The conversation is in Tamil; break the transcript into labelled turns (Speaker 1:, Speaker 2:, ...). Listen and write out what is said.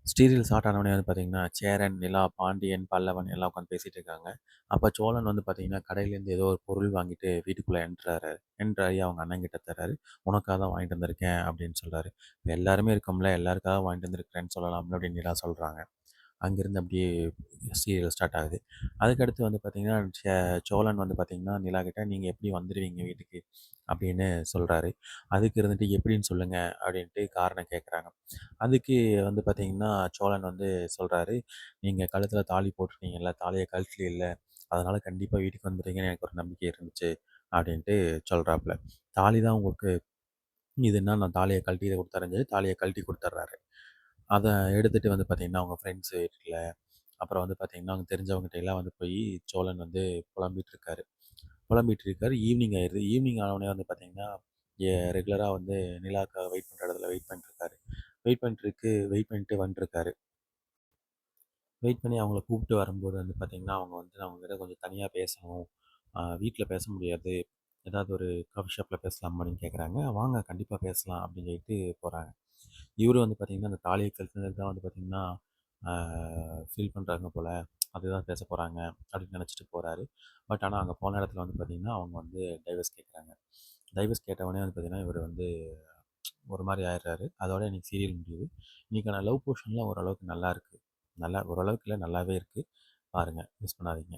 Speaker 1: சீரியல் ஸ்டார்ட் ஆனவுடனே வந்து பார்த்தீங்கன்னா, சேரன், நிலா, பாண்டியன், பல்லவன் எல்லாம் உட்காந்து பேசிட்டு இருக்காங்க. அப்ப சோழன் வந்து பார்த்தீங்கன்னா, கடையிலேருந்து ஏதோ ஒரு பொருள் வாங்கிட்டு வீட்டுக்குள்ள என்டர் ஆகி அவங்க அண்ணன்கிட்ட தர்றாரு. "உனக்காக தான் வாங்கிட்டு வந்திருக்கேன்" அப்படின்னு சொல்றாரு. எல்லாருமே இருக்கோம்ல, எல்லாருக்காக வாங்கிட்டு வந்திருக்கிறேன்னு சொல்லலாம்ல அப்படின்னு நிலா சொல்றாங்க. அங்கேருந்து அப்படியே சீரியல் ஸ்டார்ட் ஆகுது. அதுக்கடுத்து வந்து பார்த்தீங்கன்னா, சோழன் வந்து பார்த்தீங்கன்னா, நிலாகிட்ட "நீங்க எப்படி வந்துருவீங்க வீட்டுக்கு?" அப்படின்னு சொல்றாரு. அதுக்கு இருந்துட்டு "எப்படின்னு சொல்லுங்க" அப்படின்ட்டு காரணம் கேட்குறாங்க. அதுக்கு வந்து பார்த்தீங்கன்னா, சோழன் வந்து சொல்றாரு, "நீங்க கழுத்தில தாலி போட்டிருக்கீங்கல்ல, தாலிய கழட்டலைல்ல, அதனால கண்டிப்பா வீட்டுக்கு வந்துருவீங்கன்னு எனக்கு ஒரு நம்பிக்கை இருந்துச்சு." அப்படின்ட்டு சொல்றாப்புல. "தாலி தான் உங்களுக்கு இதுன்னா நான் தாலிய கழட்டி இத குடுத்துறேன்னு" சொல்லி தாலிய கழட்டி குடுத்துர்றாரு. அத எடுத்துட்டு வந்து பார்த்தீங்கன்னா, அவங்க ஃப்ரெண்ட்ஸ் வீட்ல, அப்புறம் வந்து பார்த்தீங்கன்னா, அவங்க தெரிஞ்சவங்ககிட்ட எல்லாம் வந்து போய் சோழன் வந்து புலம்பிட்டு இருக்காரு. புலம்பிட்டு இருக்காரு. ஈவினிங் ஆயிருது. ஈவினிங் ஆனவுனே வந்து பார்த்தீங்கன்னா, ரெகுலரா வந்து நிலாக்காக வெயிட் பண்ற இடத்துல வெயிட் பண்ணிட்டு இருக்காரு. வெயிட் பண்ணிட்டு வந்துட்டுருக்காரு. வெயிட் பண்ணி அவங்கள கூப்பிட்டு வரும்போது வந்து பார்த்தீங்கன்னா, அவங்க வந்து அவங்ககிட்ட கொஞ்சம் தனியா பேசணும். வீட்ல பேச முடியாது. ஏதாவது ஒரு காஃபி ஷாப்ல பேசலாமா அப்படின்னு கேட்குறாங்க. வாங்க கண்டிப்பா பேசலாம் அப்படின்னு சொல்லிட்டு போறாங்க. இவரு வந்து பார்த்தீங்கன்னா, அந்த தாலிய கழட்டுனதுக்கு தான் வந்து பார்த்தீங்கன்னா, ஆ ஃபீல் பண்றாங்க போல. அதுதான் பேச போறாங்க அப்படின்னு நினச்சிட்டு போறாரு. பட் ஆனா அங்க போன இடத்துல வந்து பார்த்தீங்கன்னா, அவங்க வந்து டைவர்ஸ் கேட்குறாங்க. டைவர்ஸ் கேட்ட உடனே வந்து பார்த்தீங்கன்னா, இவரு வந்து ஒரு மாரி ஆயிடுறாரு. அதோட இன்னைக்கு சீரியல் முடியுது. இன்னைக்கான லவ் போர்ஷன்லாம் ஓரளவுக்கு நல்லா இருக்கு. நல்லா ஓரளவுக்கு இல்ல நல்லாவே இருக்கு. பாருங்க. மிஸ் பண்ணாதீங்க.